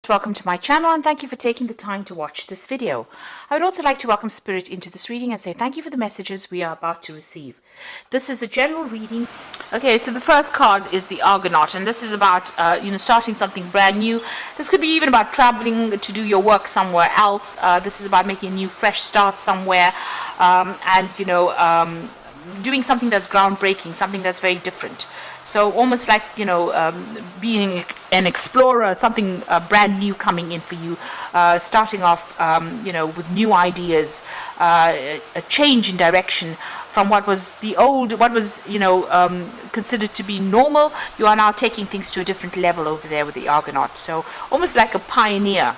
Welcome to my channel and thank you for taking the time to watch this video. I would also like to welcome Spirit into this reading and say thank you for the messages we are about to receive. This is a general reading. Okay, so the first card is the Argonaut, and this is about starting something brand new. This could be even about traveling to do your work somewhere else. This is about making a new fresh start somewhere, doing something that's groundbreaking, something that's very different. So almost like, being an explorer, something brand new coming in for you, starting off, with new ideas, a change in direction from what was considered to be normal. You are now taking things to a different level over there with the Argonaut. So almost like a pioneer.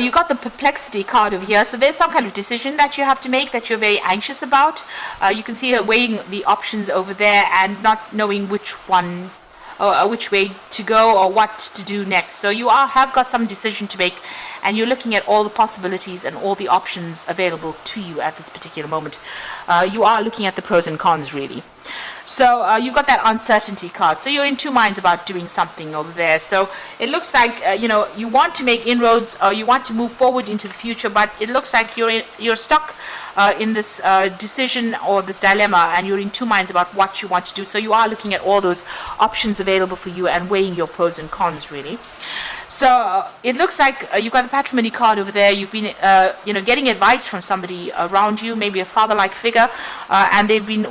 You got the Perplexity card over here, so there's some kind of decision that you have to make that you're very anxious about. You can see her weighing the options over there and not knowing which one, or which way to go or what to do next. So you have got some decision to make, and you're looking at all the possibilities and all the options available to you at this particular moment. You are looking at the pros and cons, really. So you've got that uncertainty card. So you're in two minds about doing something over there. So it looks like you want to make inroads, or you want to move forward into the future, but it looks like you're stuck in this decision or this dilemma, and you're in two minds about what you want to do. So you are looking at all those options available for you and weighing your pros and cons, really. So it looks like you've got the Patrimony card over there. You've been getting advice from somebody around you, maybe a father-like figure, and they've been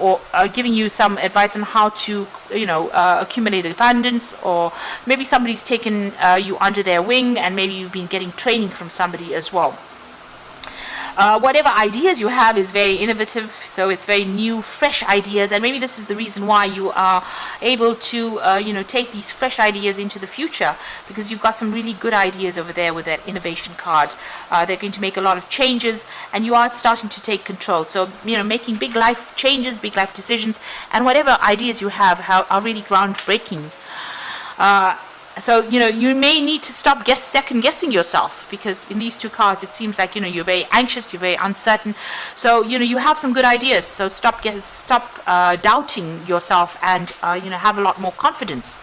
giving you some advice on how to accumulate abundance, or maybe somebody's taken you under their wing, and maybe you've been getting training from somebody as well. Whatever ideas you have is very innovative, so it's very new, fresh ideas, and maybe this is the reason why you are able to take these fresh ideas into the future, because you've got some really good ideas over there with that innovation card. They're going to make a lot of changes, and you are starting to take control. So making big life changes, big life decisions, and whatever ideas you have are really groundbreaking. So you may need to stop second guessing yourself, because in these two cards it seems like you're very anxious, you're very uncertain. So you have some good ideas. So stop doubting yourself, and have a lot more confidence.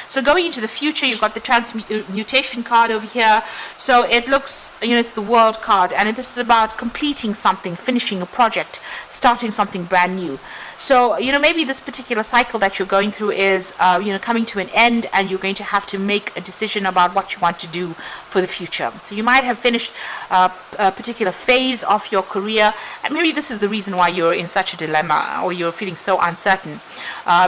So going into the future, you've got the Transmutation card over here. So it looks it's the World card, and this is about completing something, finishing a project, starting something brand new. So maybe this particular cycle that you're going through is coming to an end, and you're going to have to make a decision about what you want to do for the future. So you might have finished a particular phase of your career, and maybe this is the reason why you're in such a dilemma, or you're feeling so uncertain.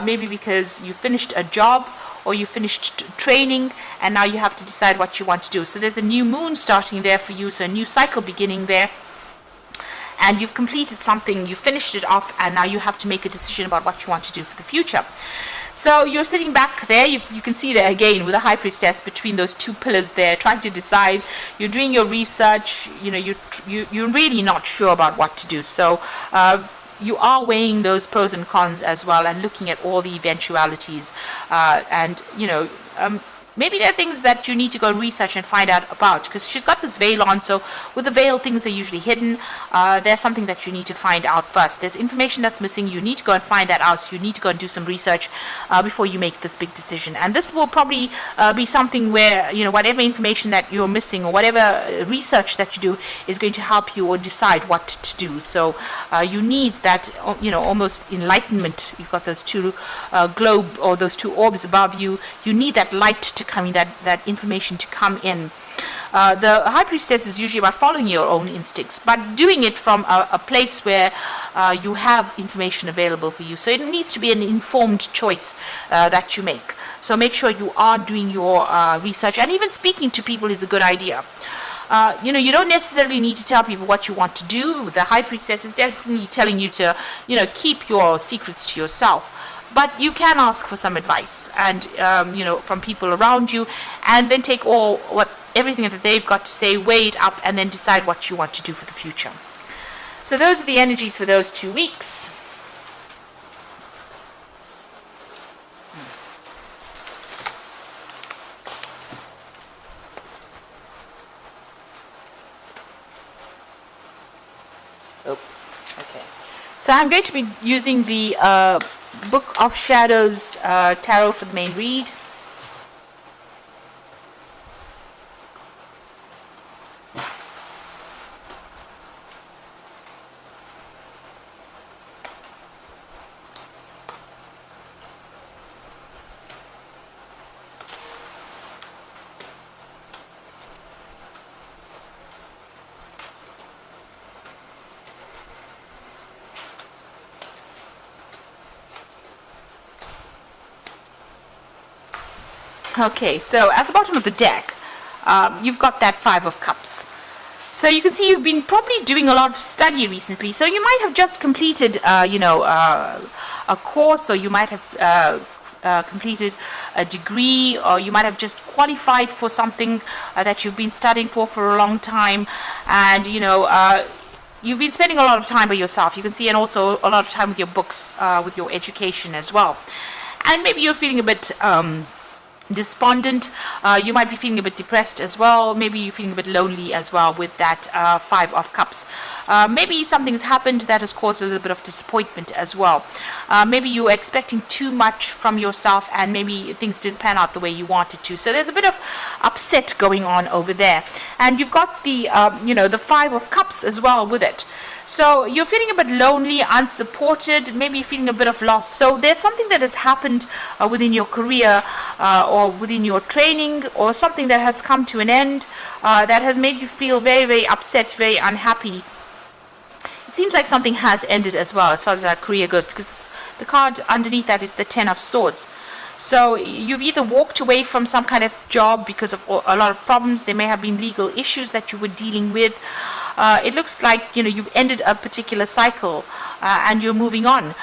Maybe because you finished a job, or you finished training, and now you have to decide what you want to do. So there's a new moon starting there for you, so a new cycle beginning there. And you've completed something, you finished it off, and now you have to make a decision about what you want to do for the future. So you're sitting back there, you can see there again with the High Priestess between those two pillars there, trying to decide. You're doing your research, you're really not sure about what to do. So you are weighing those pros and cons as well, and looking at all the eventualities, maybe there are things that you need to go and research and find out about, because she's got this veil on. So with the veil, things are usually hidden. There's something that you need to find out first. There's information that's missing. You need to go and find that out. So you need to go and do some research before you make this big decision. And this will probably be something where, whatever information that you're missing, or whatever research that you do, is going to help you or decide what to do. So you need that, almost enlightenment. You've got those two globe, or those two orbs above you. You need that light to come, that information to come in. The High Priestess is usually about following your own instincts, but doing it from a place where you have information available for you. So it needs to be an informed choice that you make. So make sure you are doing your research, and even speaking to people is a good idea. You don't necessarily need to tell people what you want to do. The High Priestess is definitely telling you to, keep your secrets to yourself. But you can ask for some advice, and from people around you, and then take everything that they've got to say, weigh it up, and then decide what you want to do for the future. So those are the energies for those 2 weeks. Okay. So I'm going to be using the Book of Shadows Tarot for the main read. Okay, so at the bottom of the deck, you've got that Five of Cups. So you can see you've been probably doing a lot of study recently. So you might have just completed, a course, or you might have completed a degree, or you might have just qualified for something that you've been studying for a long time, and you've been spending a lot of time by yourself. You can see, and also a lot of time with your books, with your education as well. And maybe you're feeling a bit despondent. You might be feeling a bit depressed as well. Maybe you're feeling a bit lonely as well with that Five of Cups. Maybe something's happened that has caused a little bit of disappointment as well. Maybe you were expecting too much from yourself, and maybe things didn't pan out the way you wanted to. So there's a bit of upset going on over there. And you've got the Five of Cups as well with it. So you're feeling a bit lonely, unsupported, maybe feeling a bit of loss. So there's something that has happened within your career, or within your training, or something that has come to an end, that has made you feel very, very upset, very unhappy. It seems like something has ended as well, as far as our career goes, because the card underneath that is the Ten of Swords. So you've either walked away from some kind of job because of a lot of problems. There may have been legal issues that you were dealing with. It looks like you've ended a particular cycle, and you're moving on.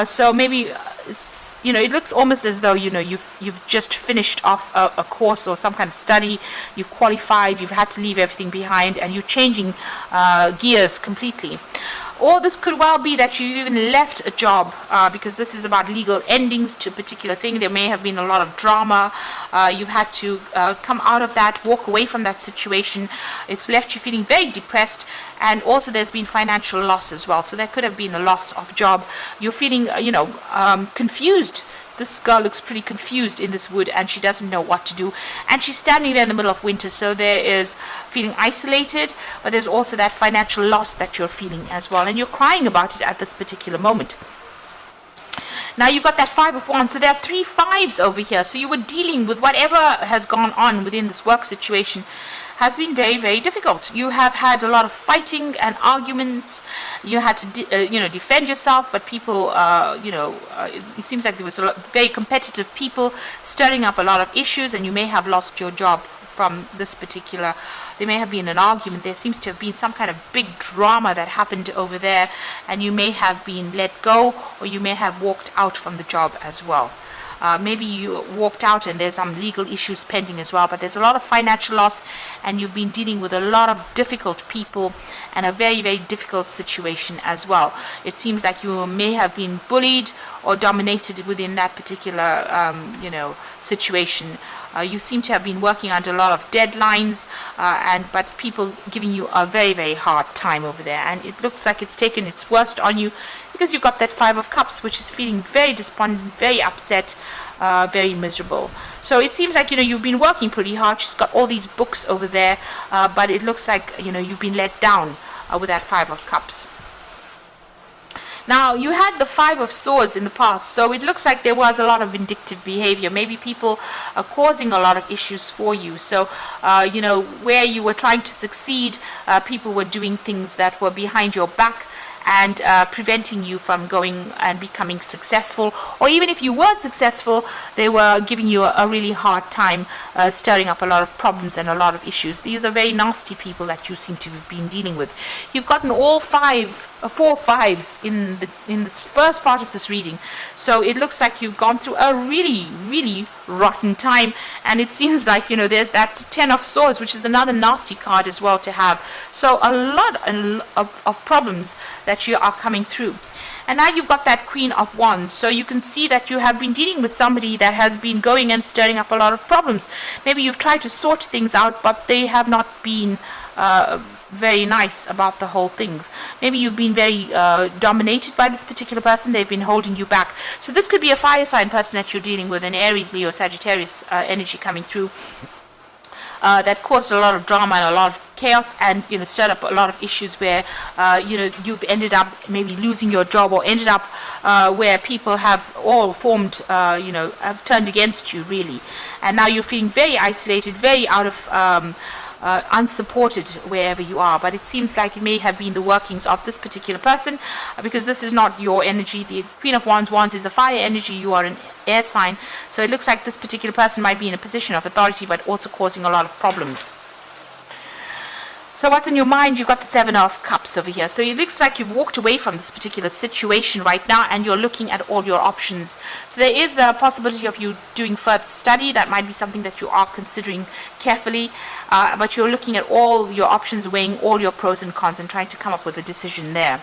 So maybe it looks almost as though you've just finished off a course or some kind of study. You've qualified. You've had to leave everything behind, and you're changing gears completely. Or this could well be that you even left a job, because this is about legal endings to a particular thing. There may have been a lot of drama. You've had to come out of that, walk away from that situation. It's left you feeling very depressed, and also there's been financial loss as well. So there could have been a loss of job. You're feeling, confused. This girl looks pretty confused in this wood, and she doesn't know what to do. And she's standing there in the middle of winter, so there is feeling isolated, but there's also that financial loss that you're feeling as well. And you're crying about it at this particular moment. Now you've got that Five of Wands, so there are 3 fives over here. So you were dealing with whatever has gone on within this work situation has been very, very difficult. You have had a lot of fighting and arguments. You had to, defend yourself, but people, it seems like there was a lot very competitive people stirring up a lot of issues, and you may have lost your job from this particular. There may have been an argument. There seems to have been some kind of big drama that happened over there, and you may have been let go, or you may have walked out from the job as well. Maybe you walked out and there's some legal issues pending as well, but there's a lot of financial loss, and you've been dealing with a lot of difficult people and a very, very difficult situation as well. It seems like you may have been bullied or dominated within that particular, situation. You seem to have been working under a lot of deadlines, but people giving you a very, very hard time over there. And it looks like it's taken its worst on you, because you've got that Five of Cups, which is feeling very despondent, very upset, very miserable. So it seems like, you've been working pretty hard. She's got all these books over there, but it looks like, you've been let down with that Five of Cups. Now, you had the Five of Swords in the past, so it looks like there was a lot of vindictive behavior. Maybe people are causing a lot of issues for you. So, where you were trying to succeed, people were doing things that were behind your back and preventing you from going and becoming successful. Or even if you were successful, they were giving you a really hard time, stirring up a lot of problems and a lot of issues. These are very nasty people that you seem to have been dealing with. You've gotten all 4 fives in this first part of this reading. So it looks like you've gone through a really, really rotten time, and it seems like there's that Ten of Swords, which is another nasty card as well to have. So a lot of problems that you are coming through. And now you've got that Queen of Wands, so you can see that you have been dealing with somebody that has been going and stirring up a lot of problems. Maybe you've tried to sort things out, but they have not been very nice about the whole things. Maybe you've been very dominated by this particular person. They've been holding you back. So this could be a fire sign person that you're dealing with, an Aries, Leo, Sagittarius energy coming through. That caused a lot of drama and a lot of chaos, and stirred up a lot of issues where you've ended up maybe losing your job, or ended up where people have all formed, have turned against you really, and now you're feeling very isolated, very out of unsupported wherever you are. But it seems like it may have been the workings of this particular person, because this is not your energy. The Queen of Wands is a fire energy. You are an air sign, so it looks like this particular person might be in a position of authority, but also causing a lot of problems. So what's in your mind? You've got the Seven of Cups over here. So it looks like you've walked away from this particular situation right now, and you're looking at all your options. So there is the possibility of you doing further study. That might be something that you are considering carefully, but you're looking at all your options, weighing all your pros and cons, and trying to come up with a decision there.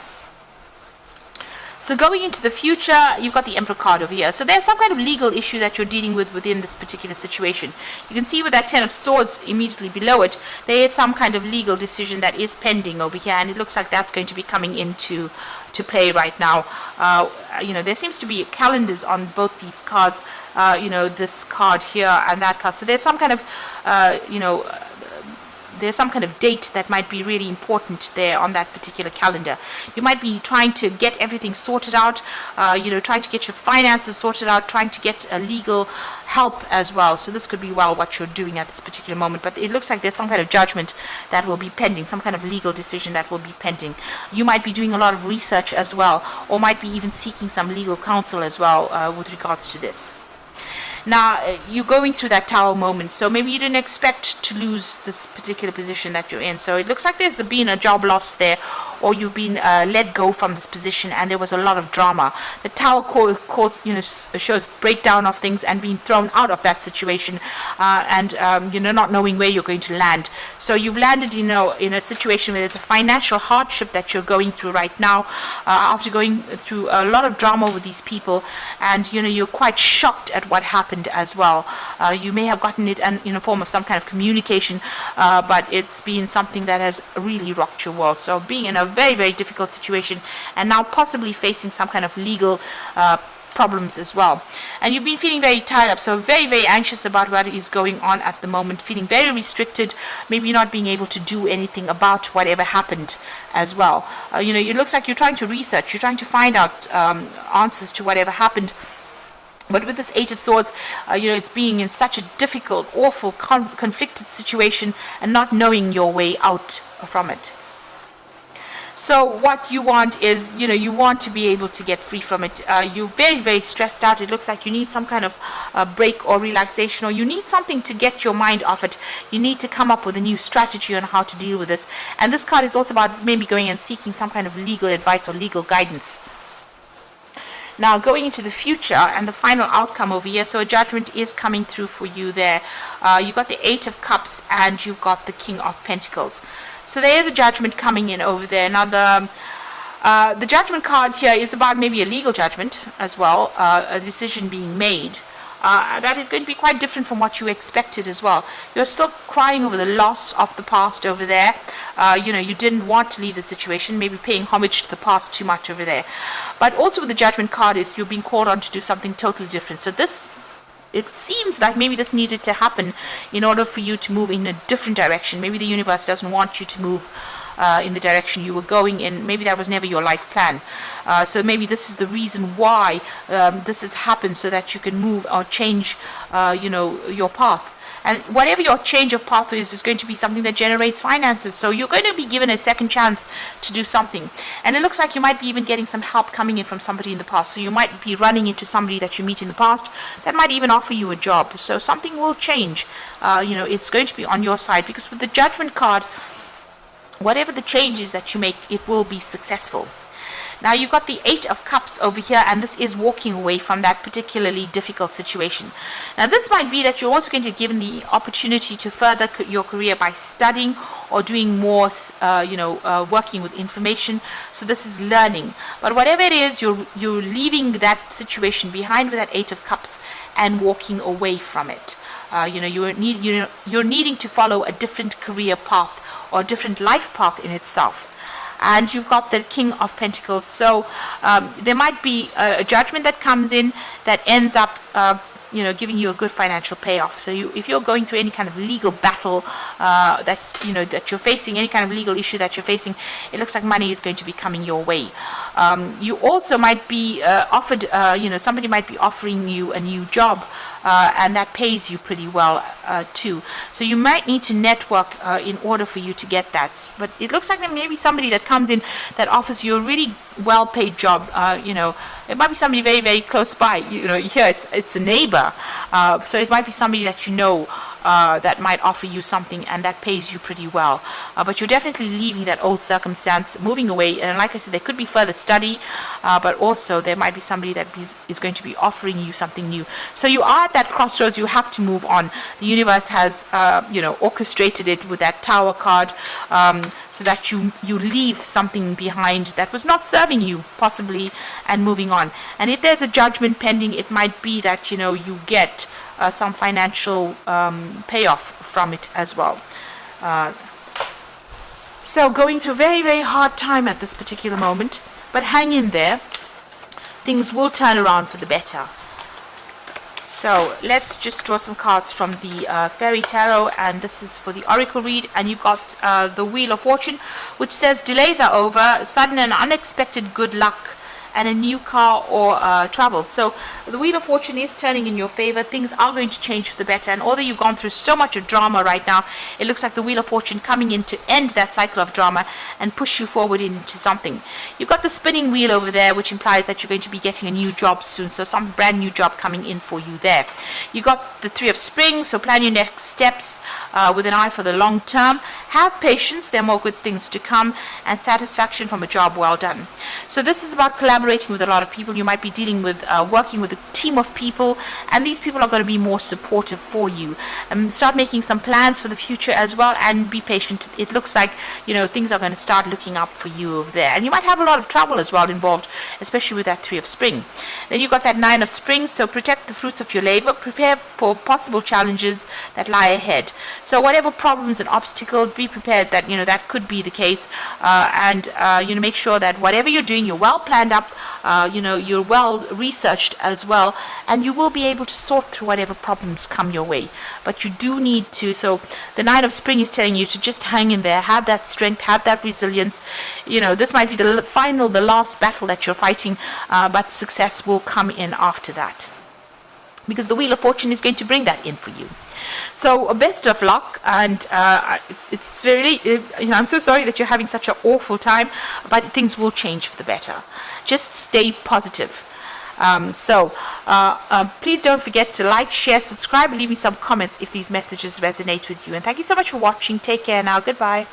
So going into the future, you've got the Emperor card over here. So there's some kind of legal issue that you're dealing with within this particular situation. You can see with that Ten of Swords immediately below it, there is some kind of legal decision that is pending over here, and it looks like that's going to be coming into play right now. There seems to be calendars on both these cards, this card here and that card. So there's some kind of, there's some kind of date that might be really important there on that particular calendar. You might be trying to get everything sorted out, trying to get your finances sorted out, trying to get legal help as well. So this could be what you're doing at this particular moment. But it looks like there's some kind of judgment that will be pending, some kind of legal decision that will be pending. You might be doing a lot of research as well, or might be even seeking some legal counsel as well with regards to this. Now, you're going through that Tower moment, so maybe you didn't expect to lose this particular position that you're in. So it looks like there's been a job loss there, or you've been let go from this position, and there was a lot of drama. The Tower shows breakdown of things and being thrown out of that situation, and not knowing where you're going to land. So you've landed, in a situation where there's a financial hardship that you're going through right now, after going through a lot of drama with these people, and you're quite shocked at what happened as well. You may have gotten it in a form of some kind of communication, but it's been something that has really rocked your world. So being in a very, very difficult situation, and now possibly facing some kind of legal problems as well. And you've been feeling very tied up, so very, very anxious about what is going on at the moment, feeling very restricted, maybe not being able to do anything about whatever happened as well. It looks like you're trying to research, you're trying to find out answers to whatever happened. But with this Eight of Swords, it's being in such a difficult, awful, conflicted situation and not knowing your way out from it. So what you want is, you want to be able to get free from it. You're very, very stressed out. It looks like you need some kind of break or relaxation, or you need something to get your mind off it. You need to come up with a new strategy on how to deal with this. And this card is also about maybe going and seeking some kind of legal advice or legal guidance. Now, going into the future and the final outcome over here, so a judgment is coming through for you there. You've got the Eight of Cups and you've got the King of Pentacles. So there is a judgment coming in over there. Now, the judgment card here is about maybe a legal judgment as well, a decision being made. That is going to be quite different from what you expected as well. You're still crying over the loss of the past over there. You didn't want to leave the situation, maybe paying homage to the past too much over there. But also with the judgment card is you're being called on to do something totally different. So it seems like maybe this needed to happen in order for you to move in a different direction. Maybe the universe doesn't want you to move in the direction you were going in. Maybe that was never your life plan. So maybe this is the reason why this has happened, so that you can move or change, your path. And whatever your change of path is going to be something that generates finances. So you're going to be given a second chance to do something. And it looks like you might be even getting some help coming in from somebody in the past. So you might be running into somebody that you meet in the past that might even offer you a job. So something will change. It's going to be on your side, because with the Judgment card, whatever the changes that you make, it will be successful. Now you've got the Eight of Cups over here, and this is walking away from that particularly difficult situation. Now this might be that you're also going to be given the opportunity to further your career by studying or doing more, working with information. So this is learning. But whatever it is, you're leaving that situation behind with that Eight of Cups and walking away from it. You're needing to follow a different career path or a different life path in itself. And you've got the King of Pentacles. So there might be a judgment that comes in that ends up giving you a good financial payoff. So if you're going through any kind of legal battle that you're facing, any kind of legal issue that you're facing, it looks like money is going to be coming your way. You also might be offered, somebody might be offering you a new job, and that pays you pretty well too. So you might need to network in order for you to get that. But it looks like there may be somebody that comes in that offers you a really well-paid job. It might be somebody very, very close by. Here it's a neighbor, so it might be somebody that that might offer you something, and that pays you pretty well. But you're definitely leaving that old circumstance, moving away. And like I said, there could be further study, but also there might be somebody that is going to be offering you something new. So you are at that crossroads. You have to move on. The universe has, orchestrated it with that Tower card, so that you leave something behind that was not serving you, possibly, and moving on. And if there's a judgment pending, it might be that you get some financial payoff from it as well. So going through a very, very hard time at this particular moment, but hang in there. Things will turn around for the better. So let's just draw some cards from the Fairy Tarot, and this is for the Oracle read. And you've got the Wheel of Fortune, which says delays are over, sudden and unexpected good luck, and a new car or travel. So the Wheel of Fortune is turning in your favor. Things are going to change for the better, and although you've gone through so much of drama right now, it looks like the Wheel of Fortune coming in to end that cycle of drama and push you forward into something. You've got the spinning wheel over there, which implies that you're going to be getting a new job soon, so some brand new job coming in for you there. You got the Three of Spring, so plan your next steps with an eye for the long term. Have patience, there are more good things to come, and satisfaction from a job well done. So this is about collaborating with a lot of people. You might be dealing with working with a team of people, and these people are going to be more supportive for you. Start making some plans for the future as well, and be patient. It looks like things are going to start looking up for you over there, and you might have a lot of trouble as well involved, especially with that Three of Spring. Then you've got that Nine of Spring, so protect the fruits of your labor, prepare for possible challenges that lie ahead. So whatever problems and obstacles, be prepared that that could be the case, and make sure that whatever you're doing, you're well planned up, you're well researched as well, and you will be able to sort through whatever problems come your way. But you do need to, so the Nine of Spring is telling you to just hang in there, have that strength, have that resilience. This might be the last battle that you're fighting, but success will come in after that, because the Wheel of Fortune is going to bring that in for you. So best of luck, and it's really, I'm so sorry that you're having such an awful time, but things will change for the better. Just stay positive. Please don't forget to like, share, subscribe, and leave me some comments if these messages resonate with you. And thank you so much for watching. Take care now. Goodbye.